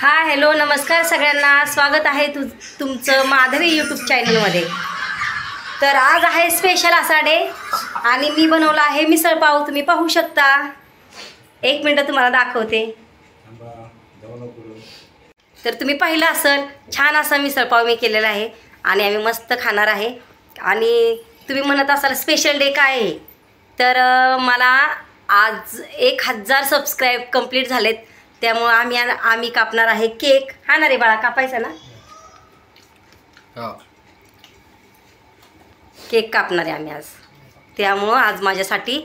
Hi hello नमस्कार सगळ्यांना, स्वागत आहे तुमचं माधवी यूट्यूब चॅनलमध्ये। तर आज आहे स्पेशल असा डे आणि मी बनवला आहे मिसळ पाव। तुम्ही पाहू शकता, एक मिनिट तुम्हाला दाखवते। तर तुम्ही पाहिलं असेल, छान असा मिसळ पाव मी केलेला आहे आणि आम्ही मस्त खाणार आहे। आणि तुम्ही म्हणत असाल स्पेशल डे काय आहे, तर मला आज 1000 सबस्क्राईब कंप्लीट झालेत, त्यामुळे आम्ही कापणार आहे केक। हा ना रे बाळा, कापायचा ना? केक कापणार आहे आम्ही आज, त्यामुळे आज माझ्यासाठी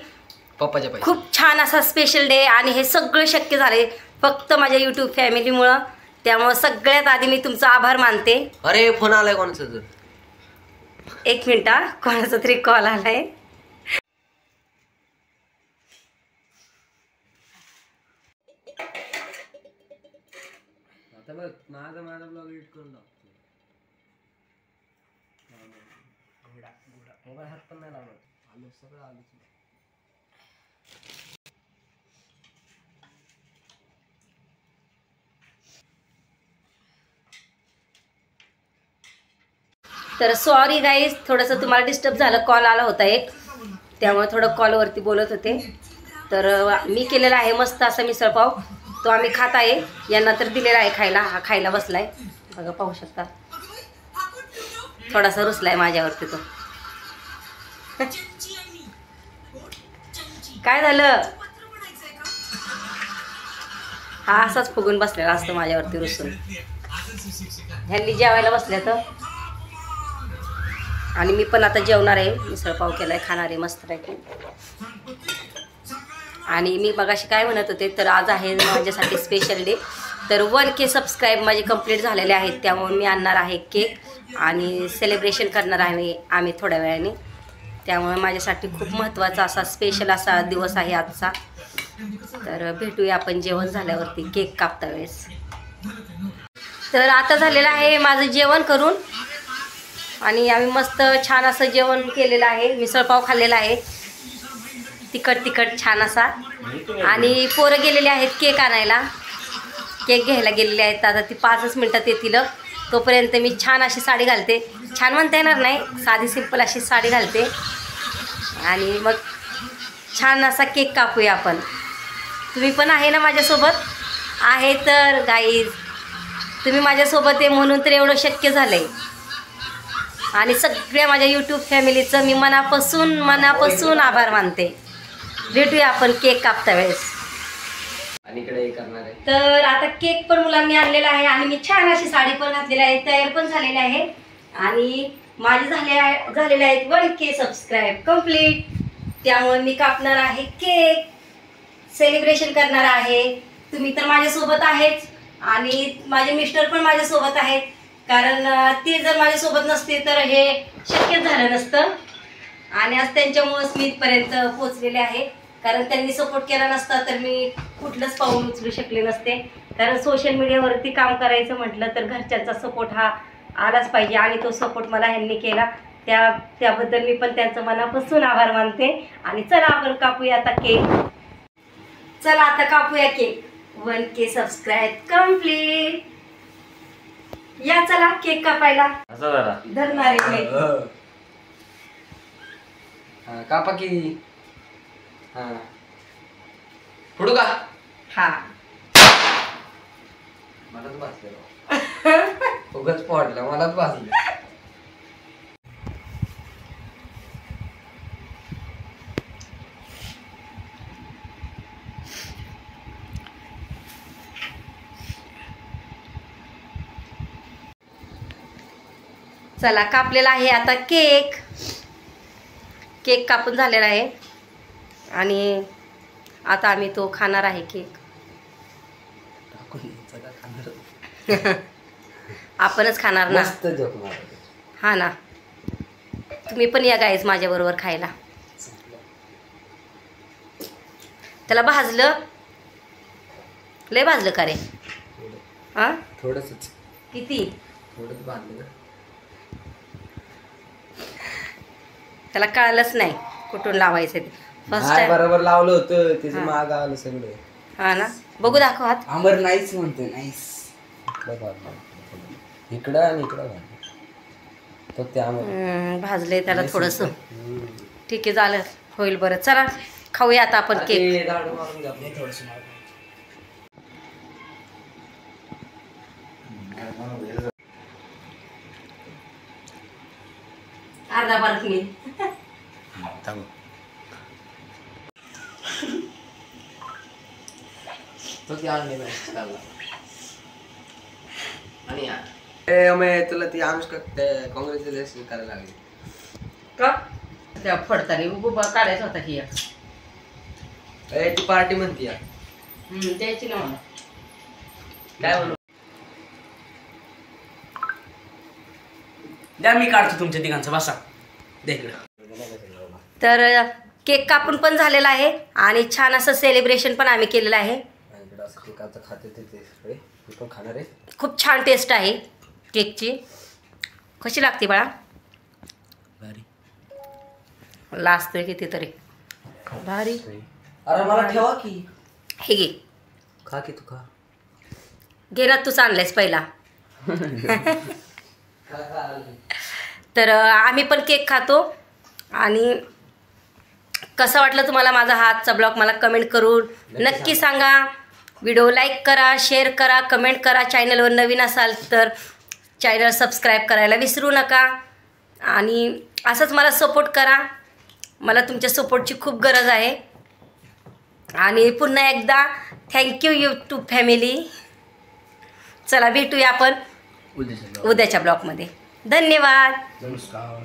खूप छान असा स्पेशल डे आणि हे सगळं शक्य झाले फक्त माझ्या यूट्यूब फॅमिलीमुळे। त्यामुळे सगळ्यात आधी मी तुमचा आभार मानते। अरे फोन आलाय कोणाचा? एक मिनिट, कोणाचा तरी कॉल आलाय। माझा ब्लॉग एडिट करून टाकतो। मोबाईल हात पण नाही लावला, आलो सगळं आलो। तर सॉरी गाईज, थोडंसं तुम्हाला डिस्टर्ब झालं, कॉल आला होता एक, त्यामुळे थोडं कॉलवरती बोलत होते। तर मी केलेला आहे मस्त असा मिसळ पाव, तो आम्ही खात आहे। यांना तर दिलेला आहे खायला, हा खायला बसलाय बघा, पाहू शकता। थोडासा रुसलाय माझ्यावरती तो। काय झालं? हा असाच फुगून बसलेला असतो माझ्यावरती रुसून। ह्यांनी जेवायला बसल्या तर, आणि मी पण आता जेवणार आहे। मिसळ पाव केलाय, खाणार आहे मस्त पैकी। आणि मी मगाशी काय म्हणत होते, तर आज आहे माझ्यासाठी स्पेशल डे। तर 1K सबस्क्राईब माझे कंप्लीट झालेले आहेत, त्यामुळे मी आणणार आहे केक आणि सेलिब्रेशन करणार आहे आम्ही थोड्या वेळाने। त्यामुळे माझ्यासाठी खूप महत्त्वाचा असा स्पेशल असा दिवस आहे आजचा। तर भेटूया आपण जेवण झाल्यावरती, केक कापता वेळेस। तर आता झालेलं आहे माझं जेवण करून, आणि आम्ही मस्त छान असं जेवण केलेलं आहे। मिसळ पाव खाल्लेला आहे, तिखट छान असा। आणि पोरं गेलेले आहेत केक आणायला, केक घ्यायला गेलेले आहेत। आता ती 5 मिनिटात येतील, तोपर्यंत मी छान अशी साडी घालते। छान म्हणता येणार नाही, साधी सिंपल अशी साडी घालते आणि मग छान असा केक कापूया आपण। तुम्ही पण आहे ना माझ्यासोबत? आहे तर गाईज, तुम्ही माझ्यासोबत आहे म्हणून तर एवढं शक्य झालं आहे। आणि सगळ्या माझ्या यूट्यूब फॅमिलीचं मी मनापासून आभार मानते। भेटूया आपण केक कापता वेळेस। आणि इकडे करणार आहे। तर आता केक पण मुलांनी आणलेला आहे आणि मी छान अशी साडी पण घातलेली आहे, तयार पण झालेली आहे। आणि माझे झालेले आहेत 1K सबस्क्राईब कंप्लीट, त्यामुळे मी कापणार आहे केक, सेलिब्रेशन करणार आहे। तुम्ही तर माझ्यासोबत आहेच आणि माझे मिस्टर पण माझ्यासोबत आहेत, कारण ते जर माझ्यासोबत नसते तर हे शक्यच झालं नसतं। आणि आज त्यांच्यामुळेच मी इथपर्यंत पोचलेले आहे, कारण त्यांनी सपोर्ट केला नसता तर मी कुठलंच पाऊल उचलू शकले नसते। कारण सोशल मीडियावरती काम करायचं म्हटलं तर घरच्यांचा सपोर्ट हा आलाच पाहिजे, आणि तो सपोर्ट मला ह्यांनी केला, त्याबद्दल मी पण त्यांचं मनापासून आभार मानते। आणि चला आपण कापूया आता केक, चला आता कापूया केक। 1K सबस्क्राईब कंप्लीट, या चला केक कापायला। धरणार आहे कापा की। हा फोडू का? हा मलाच भाजलं, उगाच पडलं, मलाच भाजलं। चला कापलेला आहे आता केक, केक कापून झालेला आहे आणि आता आम्ही तो खाणार आहे केक। आपणच खाणार ना? हा ना, तुम्ही पण या गाईज माझ्याबरोबर खायला। त्याला भाजलं, लय भाजलं का रे? हा थोडंसंच, किती? थोडंच भाजलं, त्याला कळलंच नाही कुठून लावायचं ते। फर्स्ट टाइम बरोबर लावलं होतं, त्याचं माग आलं सगळं। हा ना, बघू दाखव हात। आंबर नाईस म्हणते, नाईस। इकडं आणि इकडं तर त्यामुळे भाजले त्याला थोडंसं. ठीक आहे झालं होईल. बरं चला खाऊया आता आपण केक. अर्धा बार मी तुला ती अनुष्का काँग्रेस करायला लागली का त्या फडतानी उभा काढायचा होता की ती पार्टी म्हणती या द्यायची ना मला. काय म्हणू द्या मी काढतो तुमच्या तिघांचा बसा द्या इकडं. तर केक कापून पण झालेला आहे आणि छान असं सेलिब्रेशन पण आम्ही केलेलं आहे. खाते ते पण खाणार आहे. खूप छान टेस्ट आहे केकची. कशी लागते बाळा? भारी लाजतोय किती तरी भारी. अरे मला ठेवा की. हे घे खा की तू खा. घे ना तूच आणलायस पहिला. तर आम्ही पण केक खातो. आणि कसा वाटलं तुम्हाला माझा हा आजचा ब्लॉग मला कमेंट करून नक्की सांगा. व्हिडिओ लाईक करा, शेअर करा, कमेंट करा. चॅनलवर नवीन असाल तर चॅनल सबस्क्राईब करायला विसरू नका. आणि असंच मला सपोर्ट करा. मला तुमच्या सपोर्टची खूप गरज आहे. आणि पुन्हा एकदा थँक्यू यूट्यूब फॅमिली. चला भेटूया आपण उद्याच्या ब्लॉगमध्ये. धन्यवाद. नमस्कार.